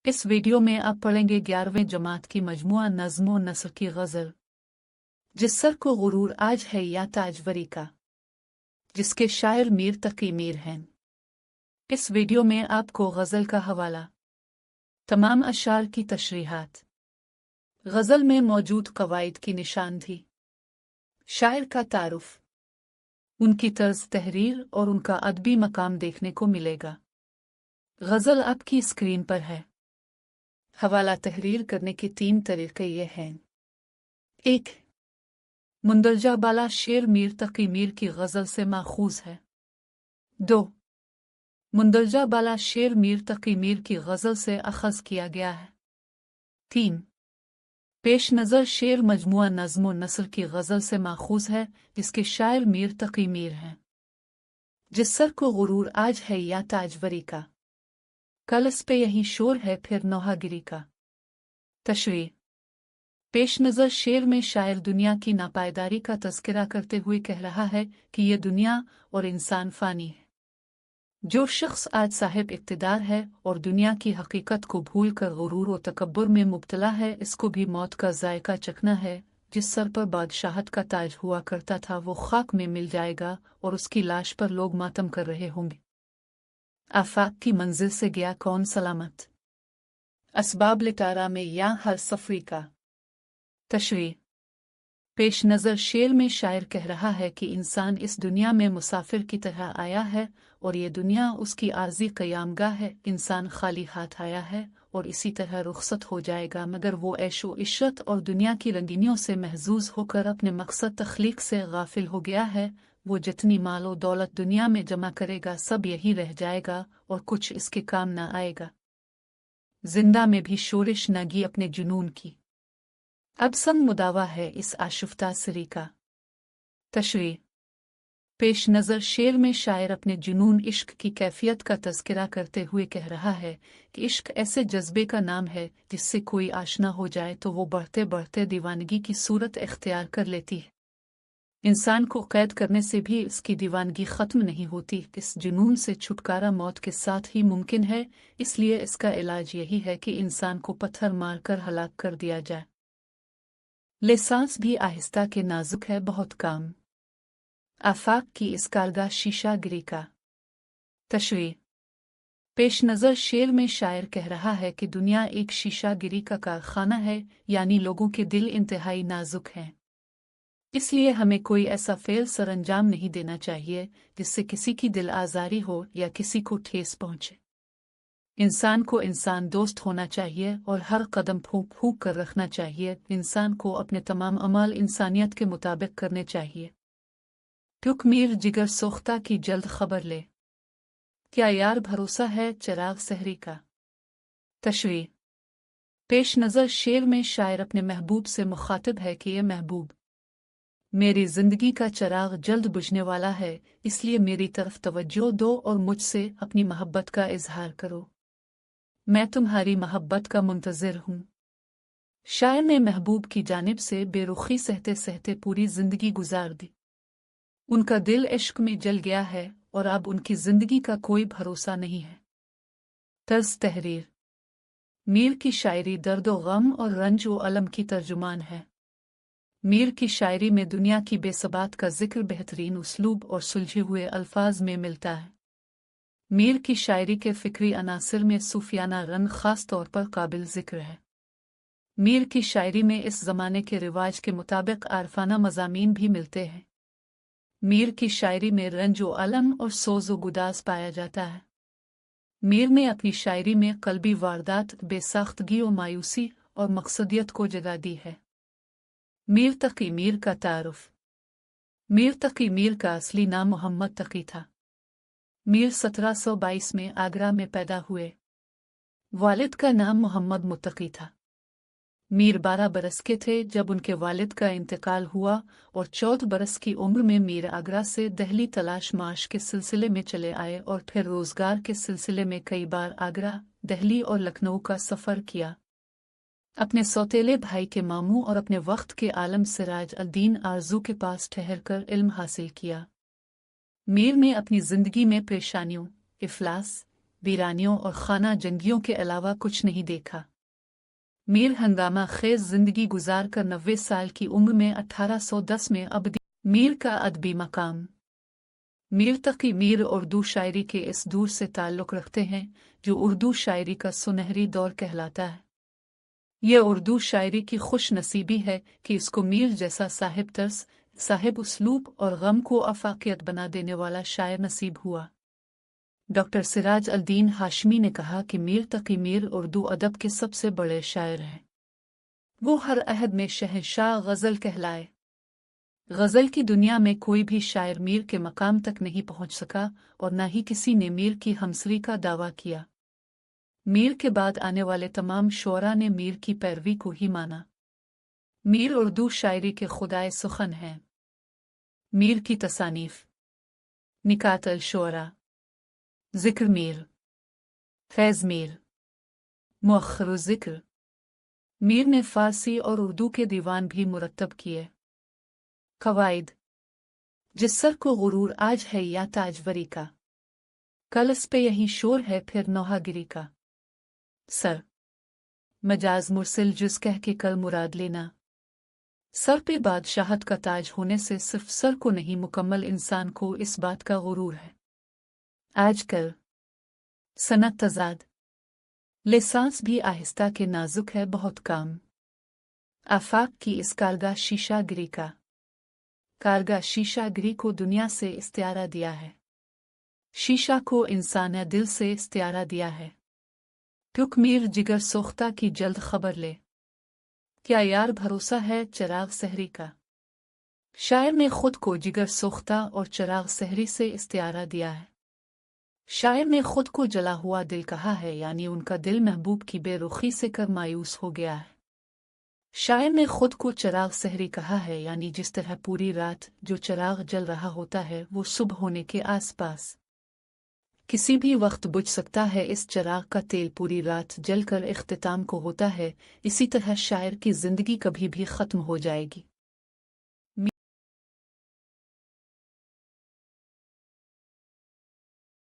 इस वीडियो में आप पढ़ेंगे 11वीं जमात की मजमुआ नज़्म व नस्र की गज़ल। जिस सर को गुरूर आज है या ताजवरी का, जिसके शायर मीर तकी मीर हैं। इस वीडियो में आपको गज़ल का हवाला, तमाम अशार की तशरीहात, गज़ल में मौजूद कवायद की निशानदही, शायर का तारुफ, उनकी तर्ज तहरीर और उनका अदबी मकाम देखने को मिलेगा। गज़ल आपकी स्क्रीन पर है। हवाला तहरीर करने के 3 तरीके ये हैं। 1. मुंदरजा बाला शेर मीर तकी मीर की गज़ल से माखूज है। 2. मुंदरजा बाला शेर मीर तकी मीर की गज़ल से अखज़ किया गया है। 3. पेश नज़र शेर मजमुआ नज़्म व नस्र की गज़ल से माखूज है, जिसके शायर मीर तकी मीर हैं। जिस सर को गुरूर आज है या ताजवरी का, कल इस पे यही शोर है फिर नौहागिरी का। तशरीह। पेश नज़र शेर में शायर दुनिया की नापायदारी का तज़किरा करते हुए कह रहा है कि ये दुनिया और इंसान फ़ानी है। जो शख्स आज साहिब इक़्तिदार है और दुनिया की हकीकत को भूल कर गुरूर व तकब्बुर में मुब्तला है, इसको भी मौत का जायका चखना है। जिस सर पर बादशाहत का ताज हुआ करता था वो खाक में मिल जाएगा और उसकी लाश पर लोग मातम कर रहे होंगे। आफाक की मंजिल से गया कौन सलामत, असबाब लिटारा में या हर सफरी का। तशरीह। पेश नज़र शेर में शायर कह रहा है कि इंसान इस दुनिया में मुसाफिर की तरह आया है और ये दुनिया उसकी आर्जी क़यामगाह है। इंसान खाली हाथ आया है और इसी तरह रुखसत हो जाएगा, मगर वो ऐशो इशरत और दुनिया की रंगीनियों से महजूज होकर अपने मकसद तख्लीक से गाफिल हो गया है। वो जितनी मालो दौलत दुनिया में जमा करेगा सब यही रह जाएगा और कुछ इसके काम न आएगा। जिंदा में भी शोरिश नगी अपने जुनून की, अब संग मुदावा है इस आशिफ्ता सरी का। तशरीह। पेश नज़र शेर में शायर अपने जुनून इश्क की कैफियत का तज़किरा करते हुए कह रहा है कि इश्क ऐसे जज्बे का नाम है जिससे कोई आशना हो जाए तो वो बढ़ते बढ़ते दीवानगी की सूरत इख्तियार कर लेती है। इंसान को कैद करने से भी इसकी दीवानगी ख़त्म नहीं होती। इस जुनून से छुटकारा मौत के साथ ही मुमकिन है, इसलिए इसका इलाज यही है कि इंसान को पत्थर मार कर हलाक कर दिया जाए। ले सांस भी आहिस्ता के नाजुक है बहुत काम, आफाक की इस कारगाह शीशा गिरी का। तशरीह। पेश नज़र शेर में शायर कह रहा है कि दुनिया एक शीशा गिरी का कारखाना है, यानी लोगों के दिल इंतहाई नाजुक हैं। इसलिए हमें कोई ऐसा फेल सरअंजाम नहीं देना चाहिए जिससे किसी की दिल आज़ारी हो या किसी को ठेस पहुंचे। इंसान को इंसान दोस्त होना चाहिए और हर कदम फूंक फूंक कर रखना चाहिए। इंसान को अपने तमाम अमाल इंसानियत के मुताबिक करने चाहिए। टुक मीर जिगर सोख्ता की जल्द खबर ले, क्या यार भरोसा है चिराग सहरी का। तशरीह। पेश नज़र शेर में शायर अपने महबूब से मुखातिब है कि ये महबूब, मेरी जिंदगी का चिराग जल्द बुझने वाला है, इसलिए मेरी तरफ तवज्जो दो और मुझसे अपनी मोहब्बत का इजहार करो। मैं तुम्हारी मोहब्बत का मुंतज़िर हूँ। शायर ने महबूब की जानिब से बेरुखी सहते सहते पूरी जिंदगी गुजार दी। उनका दिल इश्क में जल गया है और अब उनकी जिंदगी का कोई भरोसा नहीं है। तर्ज तहरीर। मीर की शायरी दर्द व गम और रंज व अलम की तर्जुमान है। मीर की शायरी में दुनिया की बेसबात का जिक्र बेहतरीन उसलूब और सुलझे हुए अल्फाज में मिलता है। मीर की शायरी के फिक्री अनासिर में सूफियाना रंग खास तौर पर काबिल जिक्र है। मीर की शायरी में इस ज़माने के रिवाज के मुताबिक आरफाना मज़ामीन भी मिलते हैं। मीर की शायरी में रंज व अलम और सोज़ व गुदास पाया जाता है। मीर ने अपनी शायरी में कल्बी वारदात, बेसाख्तगी व मायूसी और मकसदियत को जगा दी है। मीर तकी मीर का तारुफ। मीर तकी मीर का असली नाम मोहम्मद तकी था। मीर 1722 में आगरा में पैदा हुए। वालिद का नाम मोहम्मद मुत्तकी था। मीर 12 बरस के थे जब उनके वालिद का इंतकाल हुआ और 14 बरस की उम्र में मीर आगरा से दहली तलाश माश के सिलसिले में चले आए और फिर रोजगार के सिलसिले में कई बार आगरा, दहली और लखनऊ का सफ़र किया। अपने सौतेले भाई के मामू और अपने वक्त के आलम सिराज अल-दीन आरजू के पास ठहरकर इल्म हासिल किया। मीर ने अपनी जिंदगी में परेशानियों, इफलास, वीरानियों और खाना जंगियों के अलावा कुछ नहीं देखा। मीर हंगामा खेज जिंदगी गुजारकर 90 साल की उम्र में 1810 में अबदी। मीर का अदबी मकाम। मीर तकी मीर उर्दू शायरी के इस दूर से ताल्लुक़ रखते हैं जो उर्दू शायरी का सुनहरी दौर कहलाता है। ये उर्दू शायरी की खुश नसीबी है कि इसको मीर जैसा साहिब तर्स, साहिब उसलूब और गम को अफाकियत बना देने वाला शायर नसीब हुआ। डॉक्टर सिराज अल-दीन हाशमी ने कहा कि मीर तकी मीर उर्दू अदब के सबसे बड़े शायर हैं। वो हर अहद में शहंशाह गज़ल कहलाए। गज़ल की दुनिया में कोई भी शायर मीर के मकाम तक नहीं पहुंच सका और न ही किसी ने मीर की हमसरी का दावा किया। मीर के बाद आने वाले तमाम शुअरा ने मीर की पैरवी को ही माना। मीर उर्दू शायरी के खुदाए सुखन हैं। मीर की तसानीफ। निकात अल-शुअरा, ज़िक्र मीर, फैज़ मीर, मुअख्खर ज़िक्र। मीर ने फ़ारसी और उर्दू के दीवान भी मुरत्तब किए। क़वाइद। जिस सर को गुरूर आज है या ताजवरी का, कल इस पे यही शोर है फिर नौहागिरी का। सर, मजाज मुरसिल जिस कह के कल मुराद लेना। सर पे बादशाहत का ताज होने से सिर्फ सर को नहीं मुकम्मल इंसान को इस बात का गुरूर है। आजकल सनत तजाद, लिसांस भी आहिस्ता के नाजुक है बहुत काम। आफाक की इस कारगा शीशा गिरी का, कारगा शीशा गिरी को दुनिया से इस्तियारा दिया है। शीशा को इंसान ने दिल से इस्तियारा दिया है। टुक मीर जिगर सोख्ता की जल्द खबर ले, क्या यार भरोसा है चिराग सहरी का। शायर ने खुद को जिगर सोख्ता और चिराग सहरी से इस्तियारा दिया है। शायर ने खुद को जला हुआ दिल कहा है, यानी उनका दिल महबूब की बेरुखी से कर मायूस हो गया है। शायर ने खुद को चिराग सहरी कहा है, यानी जिस तरह पूरी रात जो चिराग जल रहा होता है वो सुबह होने के आसपास किसी भी वक्त बुझ सकता है। इस चिराग का तेल पूरी रात जलकर इख्तिताम को होता है। इसी तरह शायर की जिंदगी कभी भी खत्म हो जाएगी।